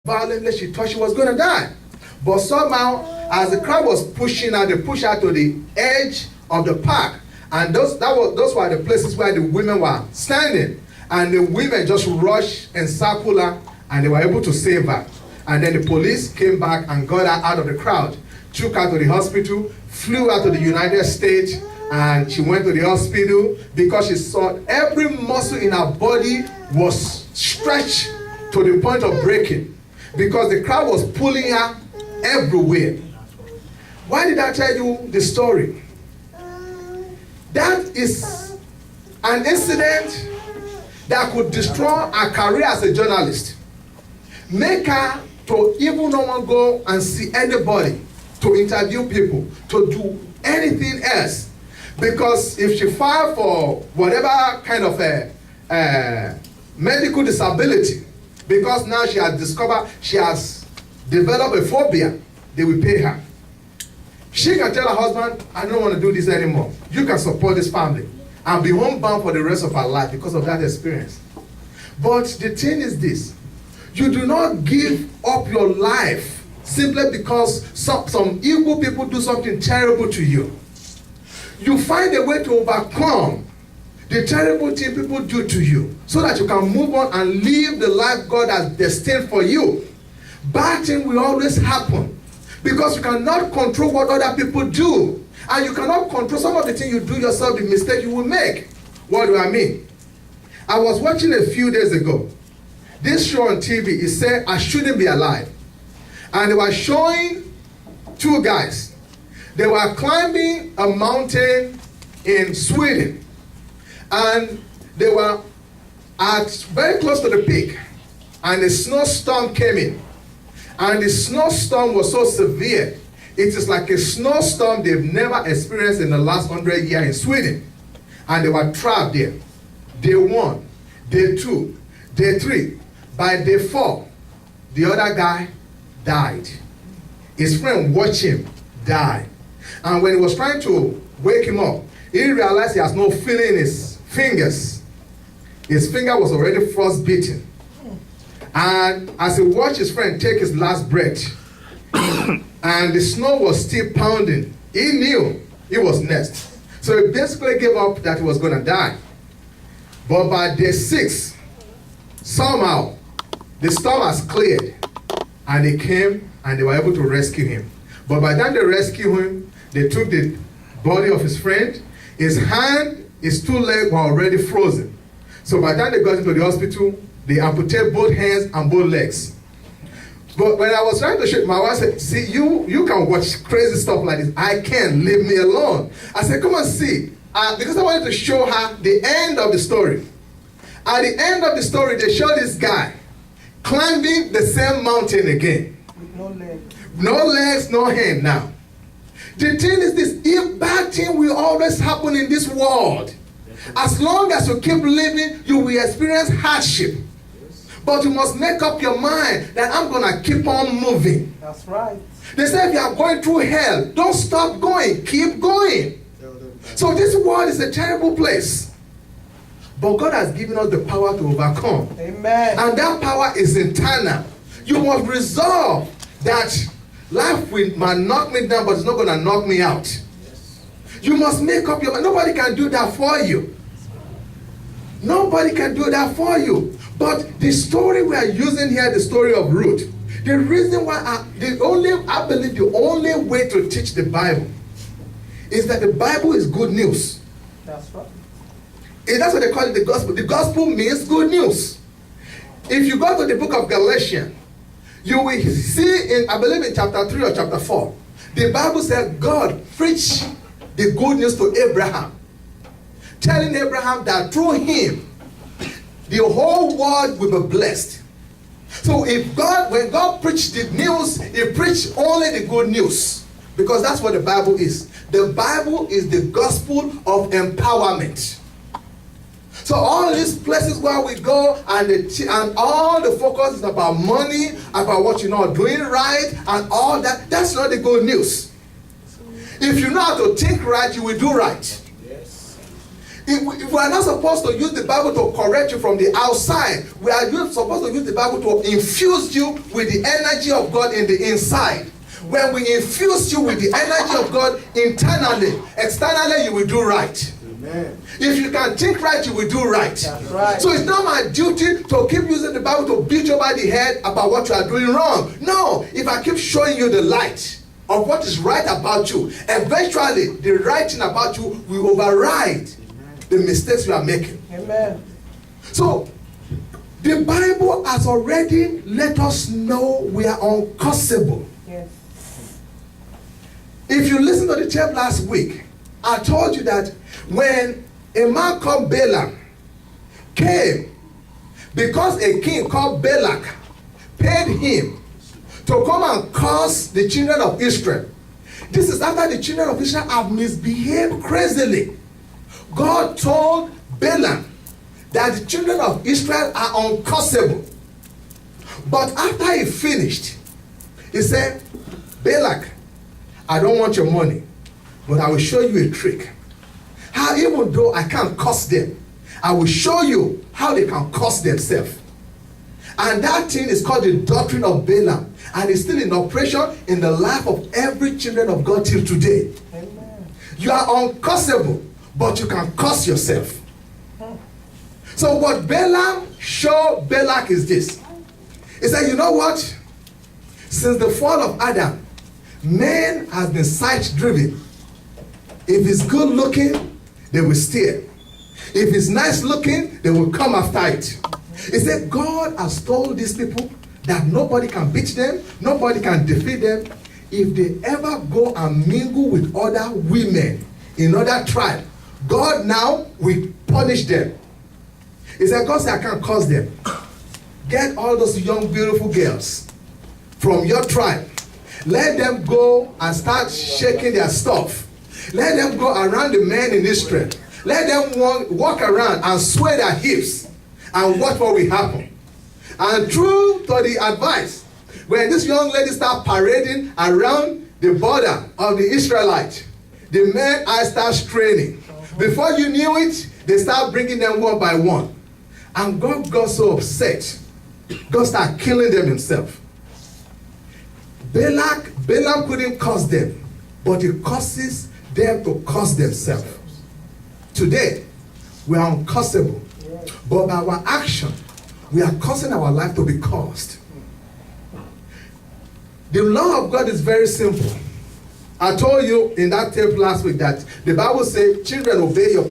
violently. She thought she was going to die. But somehow, as the crowd was pushing her, they pushed her to the edge of the park. And those were the places where the women were standing. And the women just rushed and circled her, and they were able to save her. And then the police came back and got her out of the crowd, took her to the hospital, flew her to the United States, and she went to the hospital because she saw every muscle in her body was stretched to the point of breaking because the crowd was pulling her everywhere. Why did I tell you the story? That is an incident that could destroy her career as a journalist. Make her to even not want to go and see anybody, to interview people, to do anything else. Because if she filed for whatever kind of a medical disability, because now she has discovered she has developed a phobia, they will pay her. She can tell her husband, I don't want to do this anymore. You can support this family and be homebound for the rest of her life because of that experience. But the thing is this, you do not give up your life simply because some evil people do something terrible to you. You find a way to overcome the terrible thing people do to you so that you can move on and live the life God has destined for you. Bad things will always happen because you cannot control what other people do. And you cannot control some of the things you do yourself, the mistake you will make. What do I mean? I was watching a few days ago. This show on TV, it said, I shouldn't be alive. And they were showing two guys. They were climbing a mountain in Sweden. And they were very close to the peak. And a snowstorm came in. And the snowstorm was so severe. It is like a snowstorm they've never experienced in the last 100 years in Sweden. And they were trapped there. Day 1, day 2, day 3. By day 4, the other guy died. His friend watched him die. And when he was trying to wake him up, he realized he has no feeling in his fingers. His finger was already frostbitten. And as he watched his friend take his last breath, and the snow was still pounding, he knew he was next. So he basically gave up that he was going to die. But by day 6, somehow, the storm has cleared. And they came and they were able to rescue him. But by the time they rescued him, they took the body of his friend. His hand, his 2 legs were already frozen. So by the time they got into the hospital, they amputated both hands and both legs. But when I was trying to show, my wife said, see, you can watch crazy stuff like this. I can't, leave me alone. I said, come and see. Because I wanted to show her the end of the story. At the end of the story, they show this guy climbing the same mountain again. With no legs. No legs, no hand now. The thing is this, if bad thing will always happen in this world, as long as you keep living, you will experience hardship. But you must make up your mind that I'm going to keep on moving. That's right. They say if you are going through hell, don't stop going, keep going. So this world is a terrible place. But God has given us the power to overcome. Amen. And that power is internal. You must resolve that life might knock me down, but it's not going to knock me out. Yes. You must make up your mind. Nobody can do that for you. Nobody can do that for you. But the story we are using here, the story of Ruth, the reason why I believe the only way to teach the Bible is that the Bible is good news. That's right. That's what they call it, the gospel. The gospel means good news. If you go to the book of Galatians, you will see in, I believe in chapter 3 or chapter 4, the Bible says God preached the good news to Abraham, telling Abraham that through him, the whole world will be blessed. So when God preached the news, he preached only the good news. Because that's what the Bible is. The Bible is the gospel of empowerment. So all these places where we go and all the focus is about money, about what you're not doing right, and all that, that's not the good news. If you know how to think right, you will do right. If we are not supposed to use the Bible to correct you from the outside, we are supposed to use the Bible to infuse you with the energy of God in the inside. When we infuse you with the energy of God internally, externally you will do right. Amen. If you can think right, you will do right. That's right. So it's not my duty to keep using the Bible to beat you over the head about what you are doing wrong. No, if I keep showing you the light of what is right about you, eventually the right thing about you will override the mistakes you are making. Amen. So the Bible has already let us know we are uncursable. Yes. If you listen to the tape last week, I told you that when a man called Balaam came, because a king called Balak paid him to come and curse the children of Israel. This is after the children of Israel have misbehaved crazily. God told Balaam that the children of Israel are uncursable. But after he finished, he said, Balak, I don't want your money, but I will show you a trick. How even though I can't curse them, I will show you how they can curse themselves. And that thing is called the doctrine of Balaam. And it's still in operation in the life of every children of God till today. Amen. You are uncursable, but you can curse yourself. So what Balaam showed Balak is this. He said, you know what? Since the fall of Adam, man has been sight-driven. If he's good looking, they will steal. If he's nice looking, they will come after it. He said, God has told these people that nobody can beat them, nobody can defeat them. If they ever go and mingle with other women in other tribe, God now will punish them. He said, God said, I can't curse them. Get all those young, beautiful girls from your tribe. Let them go and start shaking their stuff. Let them go around the men in Israel. Let them walk around and sway their hips and watch what will happen. And true to the advice, when this young lady start parading around the border of the Israelites, the men eyes start straining. Before you knew it, they start bringing them one by one. And God got so upset, God started killing them himself. Balaam couldn't curse them, but he causes them to curse themselves. Today, we are uncursable, but by our action, we are causing our life to be cursed. The law of God is very simple. I told you in that tape last week that the Bible says, children, obey your